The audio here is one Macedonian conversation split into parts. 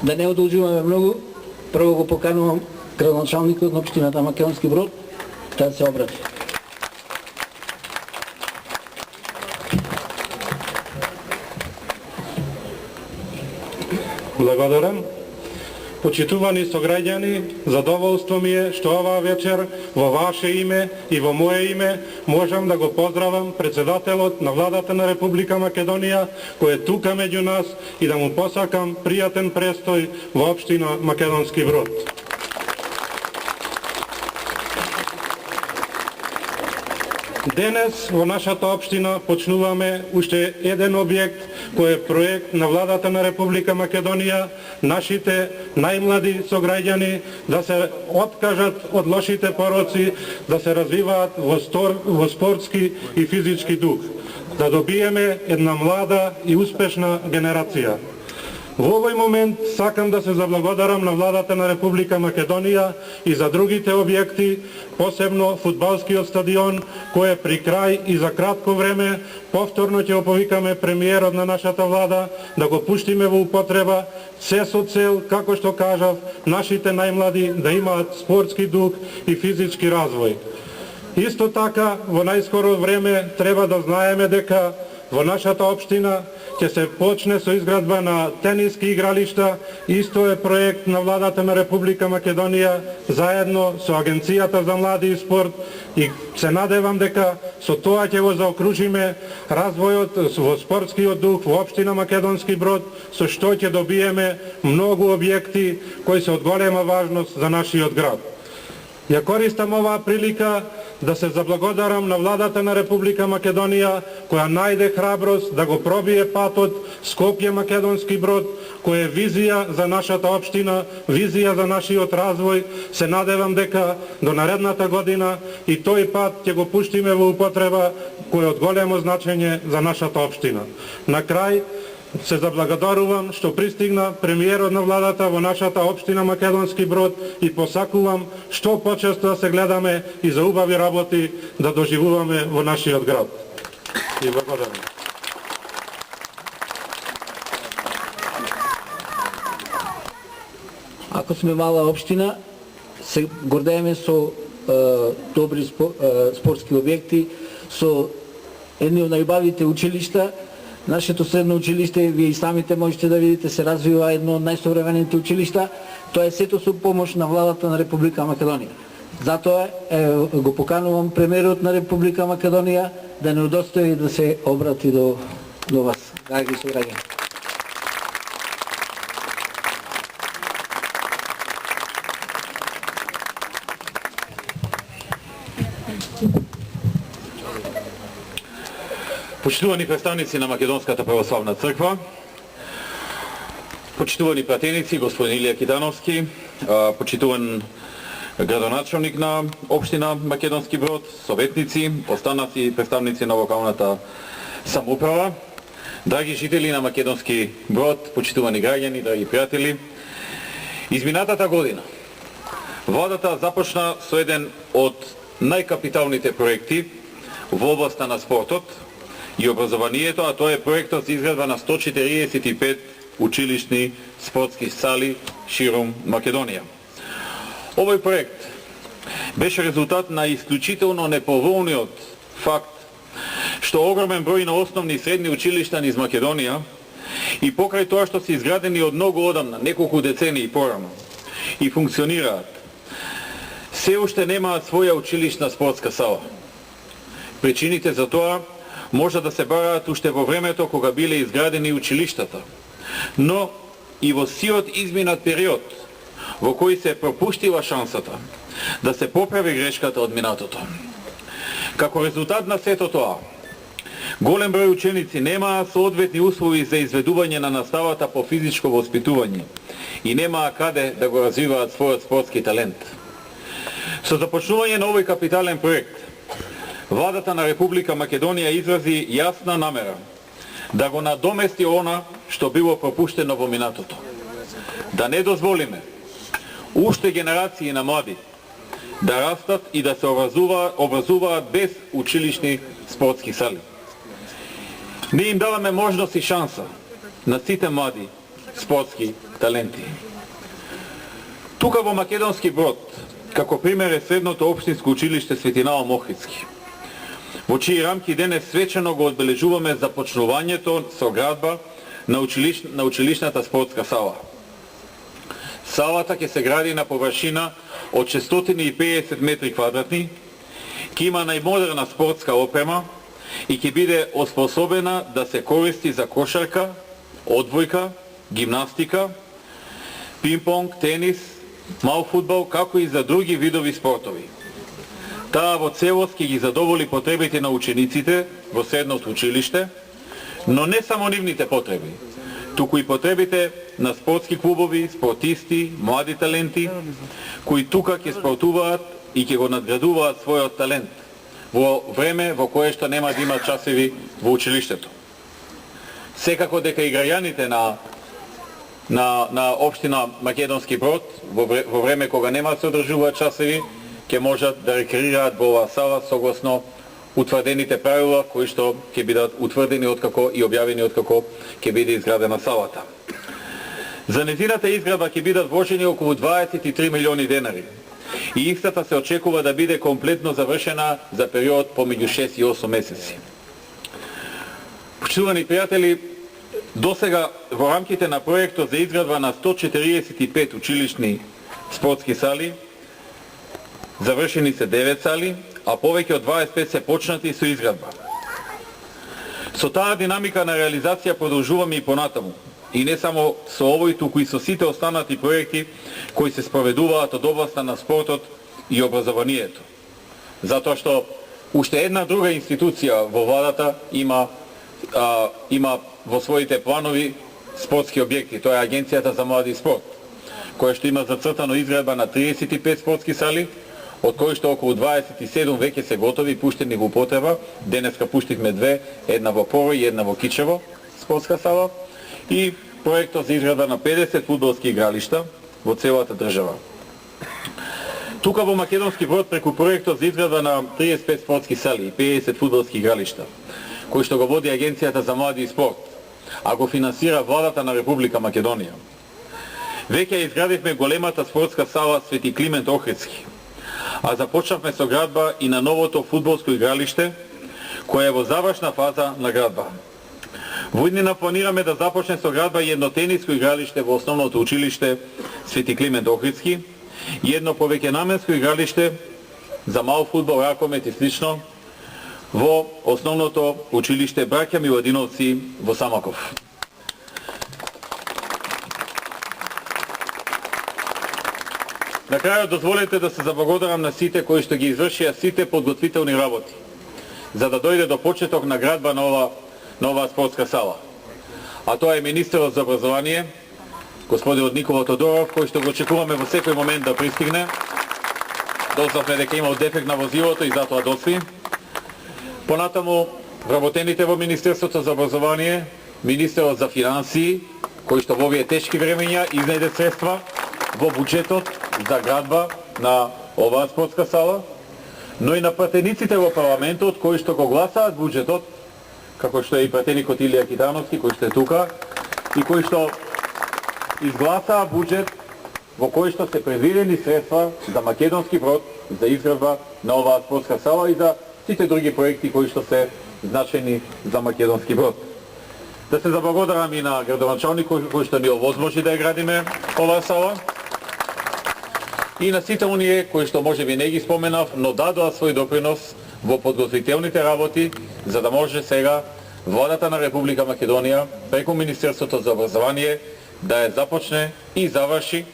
Да не одолжуваме многу, прво го поканувам градоначалникот на општината Македонски Брод да се обрати. Благодарам. Почитувани сограѓани, задоволство ми е што оваа вечер во ваше име и во мое име можам да го поздравам председателот на владата на Република Македонија кој е тука меѓу нас и да му посакам пријатен престој во општина Македонски Брод. Денес во нашата општина почнуваме уште еден објект кој е проект на владата на Република Македонија, нашите најмлади сограѓани да се откажат од лошите пороци, да се развиваат во спортски и физички дух, да добиеме една млада и успешна генерација. Во овој момент сакам да се заблагодарам на владата на Република Македонија и за другите објекти, посебно фудбалскиот стадион кој е при крај и за кратко време повторно ќе оповикаме премиерот на нашата влада да го пуштиме во употреба, се со цел, како што кажав, нашите најмлади да имаат спортски дух и физички развој. Исто така, во најскоро време треба да знаеме дека во нашата општина ќе се почне со изградба на тениски игралишта, исто е проект на владата на Република Македонија заедно со Агенцијата за млади и спорт и се надевам дека со тоа ќе го заокружиме развојот во спортскиот дух во општина Македонски Брод, со што ќе добиеме многу објекти кои се од голема важност за нашиот град. Ја користам оваа прилика да се заблагодарам на владата на Република Македонија која најде храброст да го пробие патот Скопје Македонски Брод, која е визија за нашата општина, визија за нашиот развој. Се надевам дека до наредната година и тој пат ќе го пуштиме во употреба кој е од големо значење за нашата општина. На крај се заблагодарувам што пристигна премиерот на владата во нашата општина Македонски Брод и посакувам што почесто да се гледаме и за убави работи да доживуваме во нашиот град. И благодарам. Ако сме мала општина, се гордееме со добри спортски објекти, со едни од најубавите училишта. Нашето средно училиште, вие и самите можете да видите, се развива едно од најсовремените училишта. Тоа е сето со помош на владата на Република Македонија. Затоа го поканувам премиерот на Република Македонија да не удостои да се обрати до вас, драги сограѓани. Почитувани представници на Македонската православна црква, почитувани пратеници, господин Илија Китановски, почитуван градоначалник на општина Македонски Брод, советници, останати и представници на локалната самоуправа, драги жители на Македонски Брод, почитувани граѓани, драги пријатели. Изминатата година владата започна со еден од најкапиталните проекти во областа на спортот и образованието, а тоа е проектот за изградба на 145 училишни спортски сали широм Македонија. Овој проект беше резултат на исклучително неповолниот факт што огромен број на основни и средни училишта низ Македонија и покрај тоа што се изградени од многу одамна, неколку децении порано и функционираат, се уште немаат своја училишна спортска сала. Причините за тоа може да се бараат уште во времето кога биле изградени училиштата, но и во сиот изминат период во кој се пропуштила шансата да се поправи грешката од минатото. Како резултат на сето тоа, голем број ученици немаа соодветни услови за изведување на наставата по физичко воспитување и немаа каде да го развиваат својот спортски талент. Со започнување на овој капитален проект, владата на Република Македонија изрази јасна намера да го надомести она што било пропуштено во минатото. Да не дозволиме уште генерации на млади да растат и да се образуваат без училишни спортски сали. Ние им даваме можност и шанса на сите млади, спортски таленти. Тука во Македонски Брод, како пример е средното општинско училиште Светинава Мохридски, во чии рамки денес свечено го одбележуваме започнувањето со градба на училишната спортска сала. Салата ќе се гради на површина од 650 метри квадратни, ќе има најмодерна спортска опрема и ќе биде оспособена да се користи за кошарка, одбојка, гимнастика, пинг-понг, тенис, мал фудбал, како и за други видови спортови. Таа во целост ќе ги задоволи потребите на учениците во средното училиште, но не само нивните потреби, туку и потребите на спортски клубови, спортисти, млади таленти, кои тука ќе спортуваат и ќе го надградуваат својот талент во време во кое што нема да има часови во училиштето. Секако дека и граѓаните на општина Македонски Брод во време кога нема да се одржуваат часови, ќе можат да рекреираат во оваа сала согласно утврдените правила кои што ќе бидат утврдени откако и објавени откако ќе биде изградена салата. За незината изградба ќе бидат вложени околу 23 милиони денари и истата се очекува да биде комплетно завршена за период помеѓу 6 и 8 месеци. Почитувани пријатели, досега во рамките на проектот за изградба на 145 училишни спортски сали, завршени се 9 сали, а повеќе од 25 се почнати со изградба. Со таа динамика на реализација продолжуваме и понатаму. И не само со овој, туку и со сите останати проекти кои се спроведуваат од областа на спортот и образованието. Затоа што уште една друга институција во владата има во своите планови спортски објекти. Тоа е Агенцијата за млади спорт, која што има зацртано изградба на 35 спортски сали, од кои што околу 27 веќе се готови и пуштени во употреба. Денеска пуштивме две, една во Порој и една во Кичево спортска сала, и проектот за изградба на 50 фудбалски игралишта во целата држава. Тука во Македонски Брод преку проектот за изградба на 35 спортски сали и 50 фудбалски игралишта, кој што го води Агенцијата за млади и спорт, а го финансира владата на Република Македонија. Веќе изградивме големата спортска сала Свети Климент Охридски, а започнавме со градба и на новото фудбалско игралиште, која е во завршна фаза на градба. Во иднина планираме да започне со градба и едно тениско игралиште во основното училиште Свети Климент Охридски и едно повеќенамensко игралиште за мал фудбал, ракомет и слично во основното училиште Браќа Миладиновци во Самоков. На крајот дозволете да се заблагодарам на сите кои што ги извршија сите подготвителни работи за да дојде до почеток на градба на оваа спортска сала. А тоа е министерот за образование, господинот Никола Тодоров, кој што го очекуваме во секој момент да пристигне. Дознавме дека имал дефект на возилото и затоа досви. Понатаму вработените во Министерството за образование, министерот за финансии, кој што во овие тешки времења изнајде средства во буџетот за градба на оваа спортска сала, но и на пратениците во парламентот кои што го гласаат буџетот, како што е и пратеникот Илија Китановски, кој што е тука, и кој што изгласаа буџет во кој што се предвидени средства за Македонски Брод, за изградба на оваа спортска сала и за сите други проекти кои што се значени за Македонски Брод. Да се заблагодарам и на градоначалникот кој што ни овозможи да ја градиме оваа сала, и на сите оние кои што можеби не ги споменав, но дадоа свој допринос во подготвителните работи, за да може сега владата на Република Македонија преку Министерството за образование да ја започне и заврши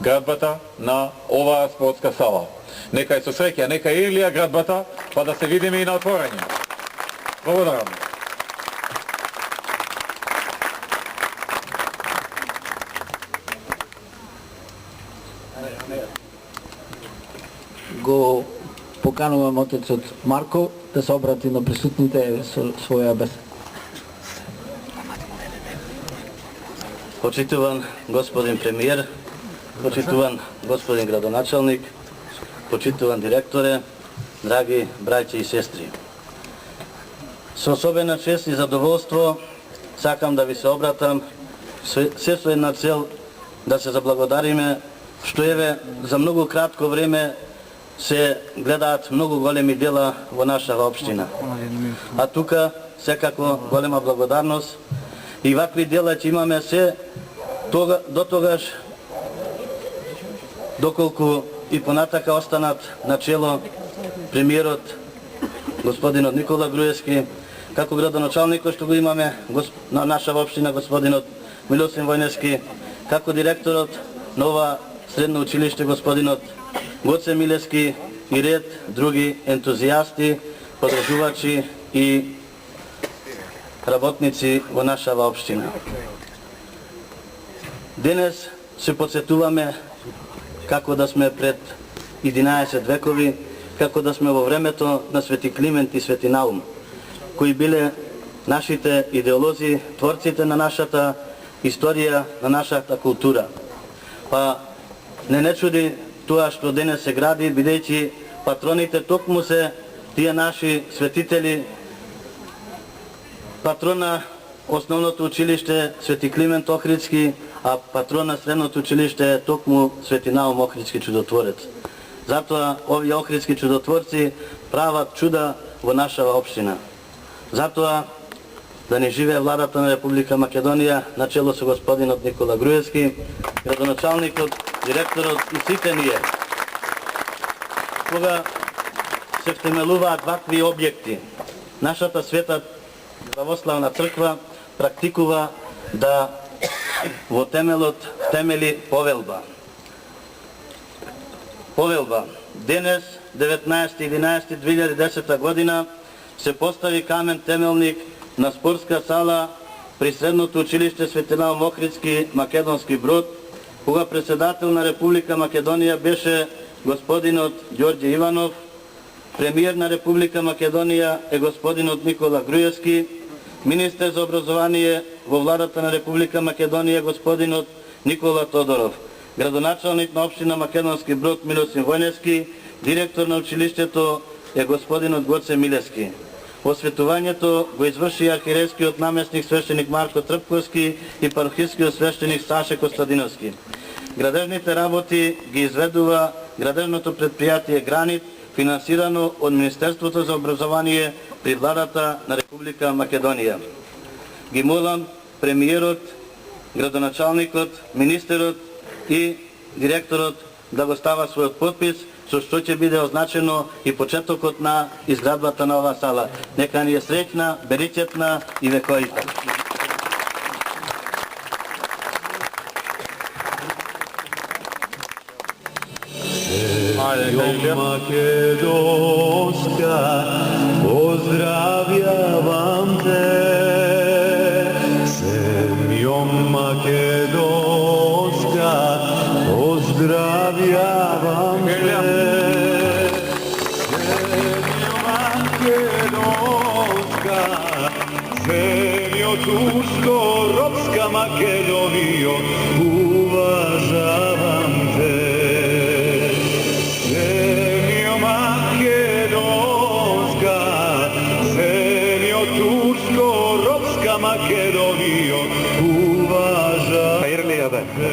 градбата на оваа спортска сала. Нека е со среќа, нека е Илија градбата, па да се видиме и на отворање. Благодарам. Го поканувам отецот Марко да се обрати на присутните со своја беседа. Почитуван господин премиер, почитуван господин градоначалник, почитуван директоре, драги браќа и сестри. Со особена чест и задоволство сакам да ви се обратам се со една цел да се заблагодариме што еве за многу кратко време се гледаат многу големи дела во нашава општина. А тука секако голема благодарност и вакви дела ќе имаме се до тогаш доколку и понатака останат на чело премиерот господинот Никола Груевски, како градоначалникот што го имаме на нашава општина господинот Милосим Војневски, како директорот на ова средно училиште господинот Гоце Милевски и ред други ентузијасти, подржувачи и работници во нашава општина. Денес се подсетуваме како да сме пред 11 векови, како да сме во времето на Свети Климент и Свети Наум, кои биле нашите идеолози, творците на нашата историја, на нашата култура. Па не чуди тоа што денес се гради, бидејќи патроните токму се тие наши светители. Патрона основното училиште Свети Климент Охридски, а патрона средното училиште е токму Свети Наум Охридски чудотворец. Затоа овие охридски чудотворци прават чуда во нашава општина. Затоа да ни живее владата на Република Македонија на чело со господинот Никола Груевски, градоначалникот, директорот и сите ние. Кога се втемелуваат вакви објекти, нашата света православна црква практикува да во темели повелба. Повелба. Денес, 19.11.2010 година, се постави камен темелник на спортска сала при средното училиште Свети Наум Охридски, Македонски Брод, кога председател на Република Македонија беше господинот Ѓорѓе Иванов, премиер на Република Македонија е господинот Никола Груевски, министер за образование во владата на Република Македонија господинот Никола Тодоров, градоначалник на општина Македонски Брод Милосим Војневски, директор на училиштето е господинот Гоце Милевски. Осветувањето го изврши архиерейскиот наместник свештеник Марко Трпковски и парохискиот свештеник Саше Костадиновски. Градежните работи ги изведува градежното предпријатие Гранит, финансирано од Министерството за образование при владата на Република Македонија. Ги молам премиерот, градоначалникот, министерот и директорот да го става својот подпис, со што ќе биде означено и почетокот на изградбата на оваа сала. Нека ни е среќна, беричетна и вековита. Македонска, поздравјавам те. Земјо македонска, поздравјавам те. Земјо македонска, земјо турско, робска Македонијо, уважавам те. Македонијо, уважавам те.